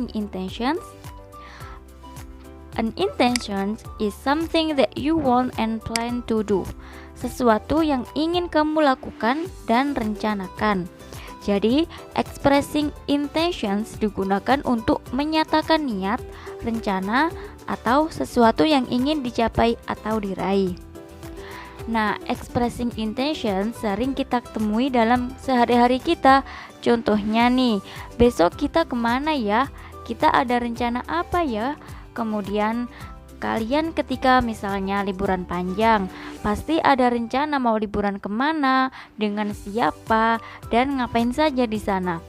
expressing intentions? An intention is something that you want and plan to do. Sesuatu yang ingin kamu lakukan dan rencanakan. Jadi, expressing intentions digunakan untuk menyatakan niat, rencana, atau sesuatu yang ingin dicapai atau diraih. Nah, expressing intention sering kita temui dalam sehari-hari kita. Contohnya nih, besok kita kemana ya? Kita ada rencana apa ya? Kemudian kalian ketika misalnya liburan panjang, pasti ada rencana mau liburan kemana, dengan siapa, dan ngapain saja di sana.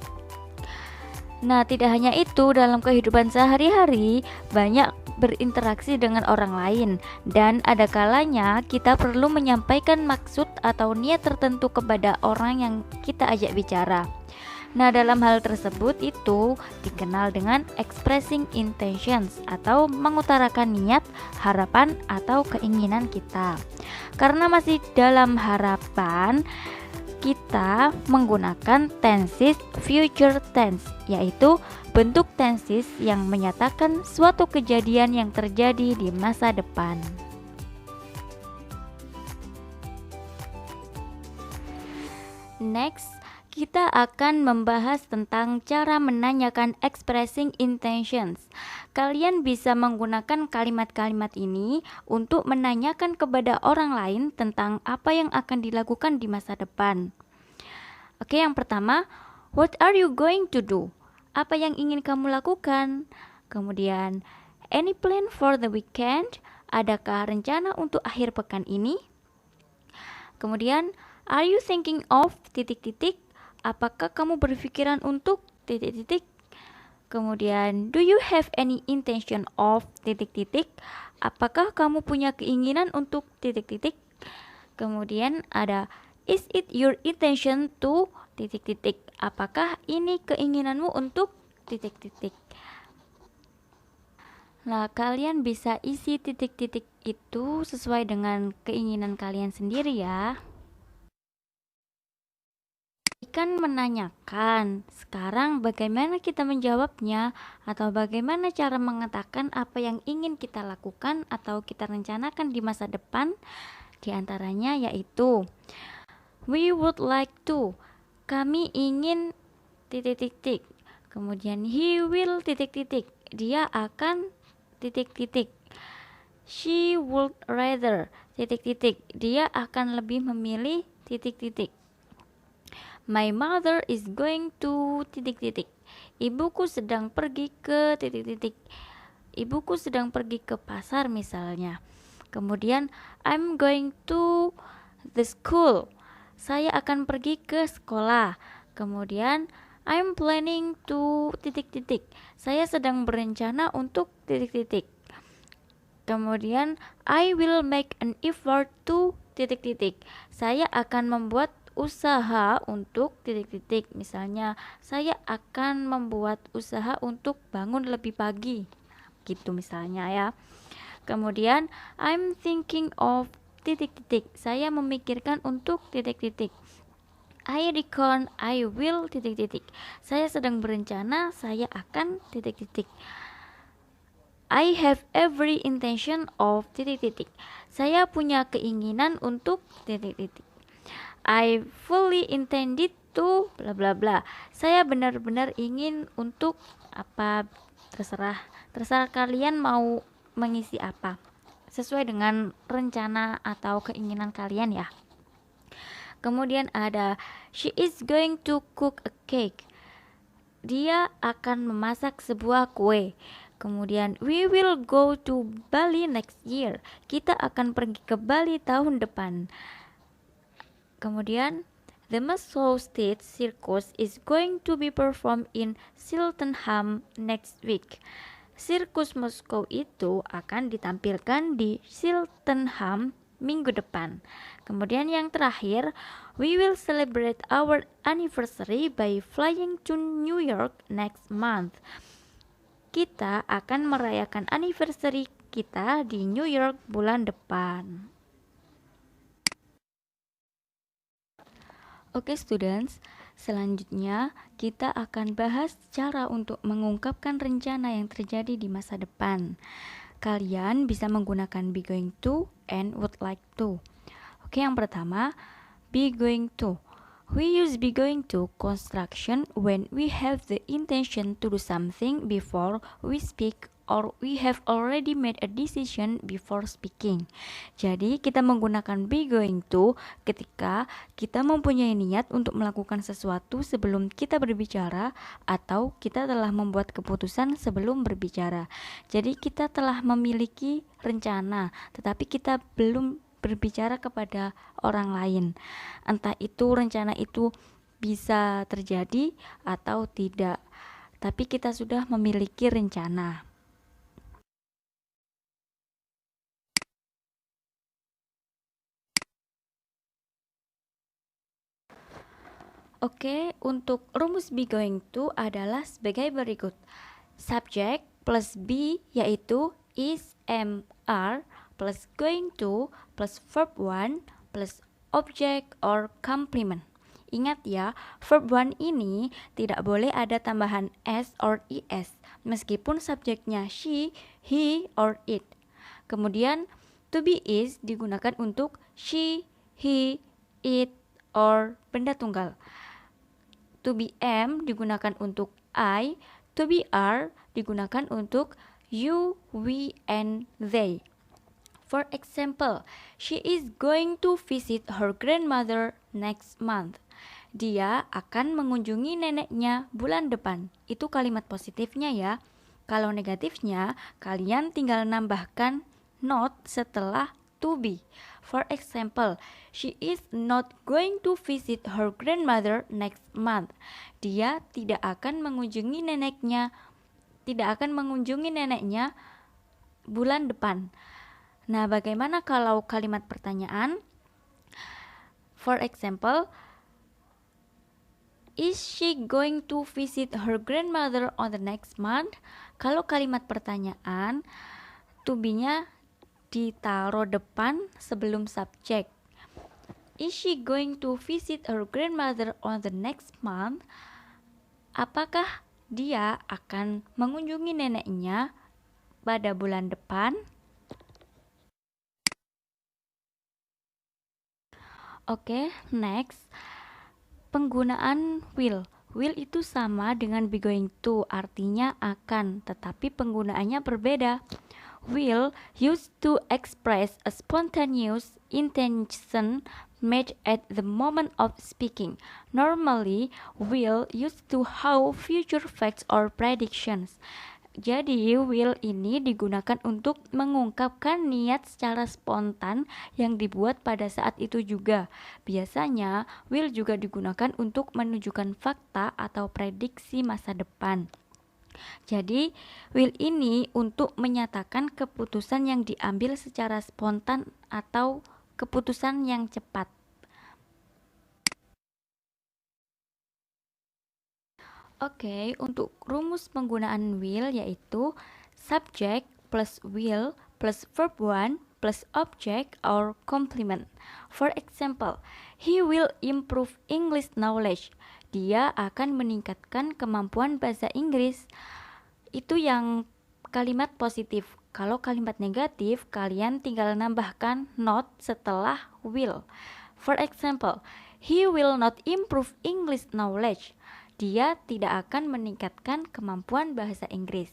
Nah, tidak hanya itu, dalam kehidupan sehari-hari banyak berinteraksi dengan orang lain, dan ada kalanya kita perlu menyampaikan maksud atau niat tertentu kepada orang yang kita ajak bicara. Nah, dalam hal tersebut itu dikenal dengan expressing intentions atau mengutarakan niat, harapan, atau keinginan kita. Karena masih dalam harapan, kita menggunakan tenses future tense, yaitu bentuk tenses yang menyatakan suatu kejadian yang terjadi di masa depan. Next, kita akan membahas tentang cara menanyakan expressing intentions. Kalian bisa menggunakan kalimat-kalimat ini untuk menanyakan kepada orang lain tentang apa yang akan dilakukan di masa depan. Oke, yang pertama, what are you going to do? Apa yang ingin kamu lakukan? Kemudian, any plan for the weekend? Adakah rencana untuk akhir pekan ini? Kemudian, are you thinking of ... Apakah kamu berpikiran untuk ... Kemudian, do you have any intention of ... Apakah kamu punya keinginan untuk ... Kemudian ada, is it your intention to ... Apakah ini keinginanmu untuk ... Nah, kalian bisa isi titik-titik itu sesuai dengan keinginan kalian sendiri ya. Kan menanyakan, sekarang bagaimana kita menjawabnya, atau bagaimana cara mengatakan apa yang ingin kita lakukan atau kita rencanakan di masa depan. Di antaranya yaitu, we would like to, kami ingin ... Kemudian he will ... dia akan ... she would rather ... dia akan lebih memilih ... My mother is going to ... Ibuku sedang pergi ke ... Ibuku sedang pergi ke pasar misalnya. Kemudian I'm going to the school. Saya akan pergi ke sekolah. Kemudian I'm planning to ... Saya sedang berencana untuk ... Kemudian I will make an effort to ... Saya akan membuat usaha untuk ... Misalnya, saya akan membuat usaha untuk bangun lebih pagi. Gitu misalnya ya. Kemudian I'm thinking of ... Saya memikirkan untuk ... I reckon I will ... Saya sedang berencana saya akan ... I have every intention of ... Saya punya keinginan untuk ... I fully intended to ... Saya benar-benar ingin untuk apa, terserah kalian mau mengisi apa sesuai dengan rencana atau keinginan kalian ya. Kemudian ada, she is going to cook a cake. Dia akan memasak sebuah kue. Kemudian, we will go to Bali next year. Kita akan pergi ke Bali tahun depan. Kemudian, the Moscow State Circus is going to be performed in Cheltenham next week. Sirkus Moskow itu akan ditampilkan di Cheltenham minggu depan. Kemudian yang terakhir, we will celebrate our anniversary by flying to New York next month. Kita akan merayakan anniversary kita di New York bulan depan. Oke students, Selanjutnya, kita akan bahas cara untuk mengungkapkan rencana yang terjadi di masa depan. Kalian bisa menggunakan be going to and would like to. Oke, yang pertama, be going to. We use be going to construction when we have the intention to do something before we speak or we have already made a decision before speaking. Jadi kita menggunakan be going to ketika kita mempunyai niat untuk melakukan sesuatu sebelum kita berbicara atau kita telah membuat keputusan sebelum berbicara. Jadi kita telah memiliki rencana tetapi kita belum berbicara kepada orang lain. Entah itu rencana itu bisa terjadi atau tidak, tapi kita sudah memiliki rencana. Oke, untuk rumus be going to adalah sebagai berikut. Subject plus be yaitu is, am, are plus going to plus verb 1 plus object or complement. Ingat ya, verb 1 ini tidak boleh ada tambahan s or is meskipun subjeknya she, he, or it. Kemudian to be is digunakan untuk she, he, it, or benda tunggal. To be am digunakan untuk I, to be are digunakan untuk you, we, and they. For example, she is going to visit her grandmother next month. Dia akan mengunjungi neneknya bulan depan. Itu kalimat positifnya ya. Kalau negatifnya, kalian tinggal nambahkan not setelah to be. For example, she is not going to visit her grandmother next month. Dia tidak akan mengunjungi neneknya bulan depan. Nah, bagaimana kalau kalimat pertanyaan? For example, is she going to visit her grandmother on the next month? Kalau kalimat pertanyaan, to be-nya ditaruh depan sebelum subjek. Is she going to visit her grandmother on the next month? Apakah dia akan mengunjungi neneknya pada bulan depan? Oke, next. Penggunaan will. Will itu sama dengan be going to, artinya akan, tetapi penggunaannya berbeda. Will used to express a spontaneous intention made at the moment of speaking. Normally, will used to how future facts or predictions. Jadi, will ini digunakan untuk mengungkapkan niat secara spontan yang dibuat pada saat itu juga. Biasanya, will juga digunakan untuk menunjukkan fakta atau prediksi masa depan. Jadi, will ini untuk menyatakan keputusan yang diambil secara spontan atau keputusan yang cepat. Oke, untuk rumus penggunaan will yaitu subject plus will plus verb 1 plus object or complement. For example, he will improve English knowledge. Dia akan meningkatkan kemampuan bahasa Inggris. Itu yang kalimat positif. Kalau kalimat negatif, kalian tinggal nambahkan not setelah will. For example, he will not improve English knowledge. Dia tidak akan meningkatkan kemampuan bahasa Inggris.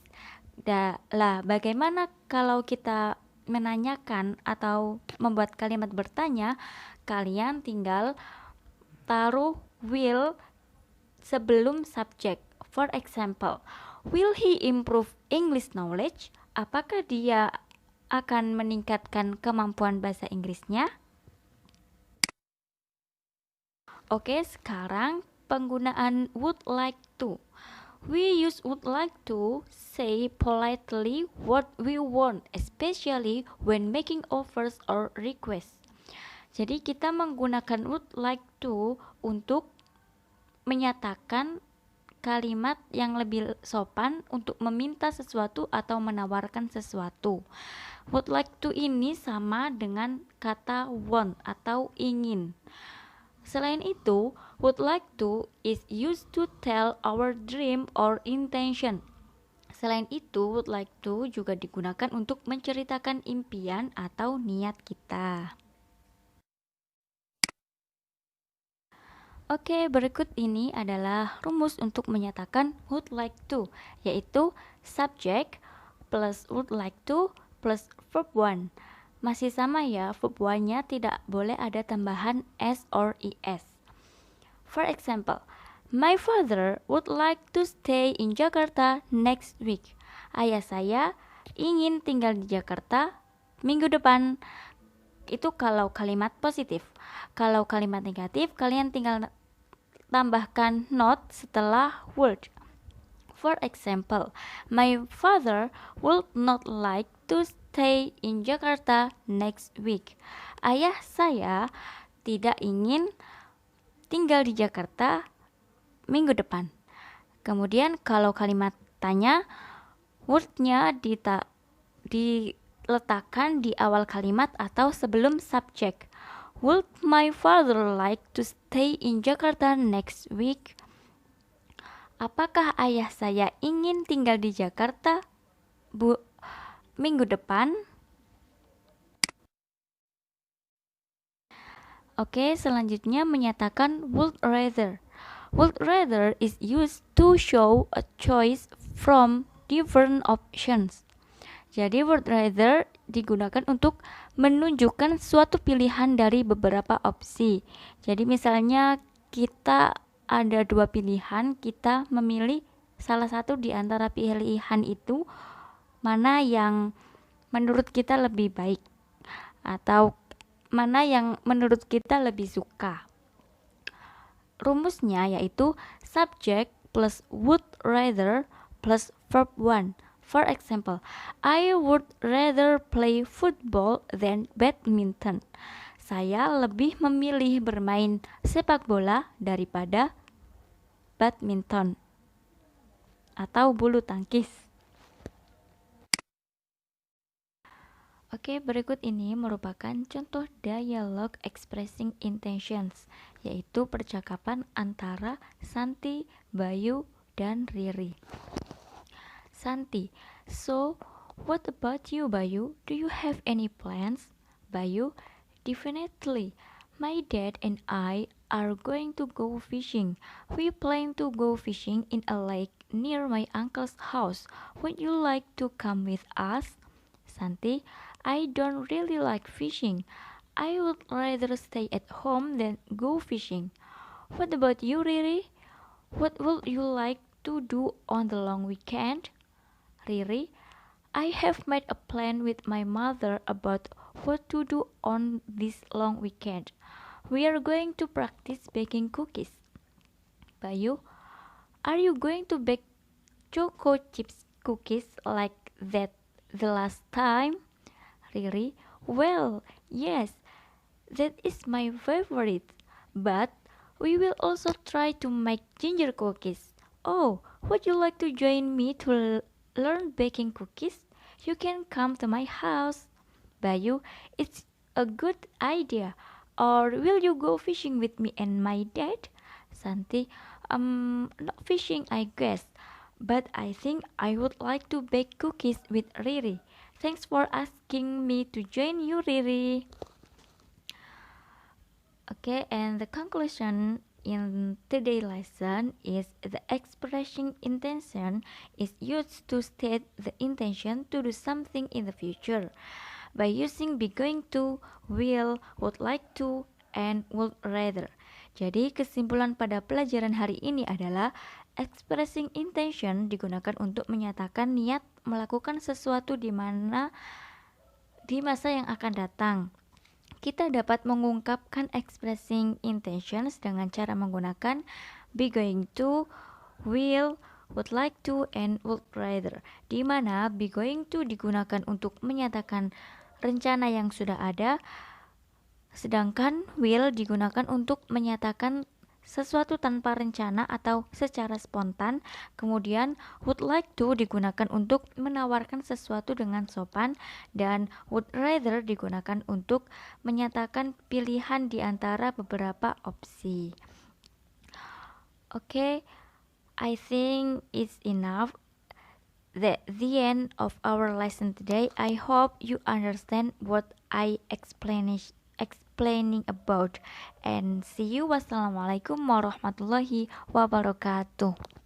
Bagaimana kalau kita menanyakan atau membuat kalimat bertanya? Kalian tinggal taruh will sebelum subjek. For example, will he improve English knowledge? Apakah dia akan meningkatkan kemampuan bahasa Inggrisnya? Oke, sekarang penggunaan would like to. We use would like to say politely what we want, especially when making offers or requests. Jadi kita menggunakan would like to untuk menyatakan kalimat yang lebih sopan untuk meminta sesuatu atau menawarkan sesuatu. Would like to ini sama dengan kata want atau ingin. Selain itu, would like to is used to tell our dream or intention. Selain itu, would like to juga digunakan untuk menceritakan impian atau niat kita. Oke, berikut ini adalah rumus untuk menyatakan would like to, yaitu subject plus would like to plus verb 1. Masih sama ya, verb 1-nya tidak boleh ada tambahan s or es. For example, my father would like to stay in Jakarta next week. Ayah saya ingin tinggal di Jakarta minggu depan. Itu kalau kalimat positif. Kalau kalimat negatif, kalian tinggal tambahkan not setelah would. For example, my father would not like to stay in Jakarta next week. Ayah saya tidak ingin tinggal di Jakarta minggu depan. Kemudian kalau kalimat tanya, would-nya diletakkan di awal kalimat atau sebelum subjek. Would my father like to stay in Jakarta next week? Apakah ayah saya ingin tinggal di Jakarta minggu depan? Oke, selanjutnya menyatakan would rather. Would rather is used to show a choice from different options. Jadi would rather digunakan untuk menunjukkan suatu pilihan dari beberapa opsi. Jadi misalnya kita ada dua pilihan, kita memilih salah satu di antara pilihan itu, mana yang menurut kita lebih baik atau mana yang menurut kita lebih suka. Rumusnya yaitu subject plus would rather plus verb 1. For example, I would rather play football than badminton. Saya lebih memilih bermain sepak bola daripada badminton atau bulu tangkis. Oke, berikut ini merupakan contoh dialog expressing intentions, yaitu percakapan antara Santi, Bayu, dan Riri. Santi, so what about you, Bayu? Do you have any plans? Bayu, definitely. My dad and I are going to go fishing. We plan to go fishing in a lake near my uncle's house. Would you like to come with us? Santi, I don't really like fishing. I would rather stay at home than go fishing. What about you, Riri? What would you like to do on the long weekend? Riri, I have made a plan with my mother about what to do on this long weekend. We are going to practice baking cookies. Bayu, are you going to bake choco chips cookies like that the last time? Riri, well, yes, that is my favorite, but we will also try to make ginger cookies. Oh, would you like to join me to learn baking cookies? You can come to my house. Bayu, it's a good idea. Or will you go fishing with me and my dad? Santi, not fishing, I guess, but I think I would like to bake cookies with Riri. Thanks for asking me to join you, Riri. Okay, and the conclusion in today's lesson is the expressing intention is used to state the intention to do something in the future by using be going to, will, would like to, and would rather. Jadi kesimpulan pada pelajaran hari ini adalah expressing intention digunakan untuk menyatakan niat melakukan sesuatu di masa yang akan datang. Kita dapat mengungkapkan expressing intentions dengan cara menggunakan be going to, will, would like to, and would rather, di mana be going to digunakan untuk menyatakan rencana yang sudah ada, sedangkan will digunakan untuk menyatakan sesuatu tanpa rencana atau secara spontan. Kemudian would like to digunakan untuk menawarkan sesuatu dengan sopan, dan would rather digunakan untuk menyatakan pilihan di antara beberapa opsi. Oke, I think it's enough. The end of our lesson today. I hope you understand what I explaining about, and see you. Wassalamualaikum warahmatullahi wabarakatuh.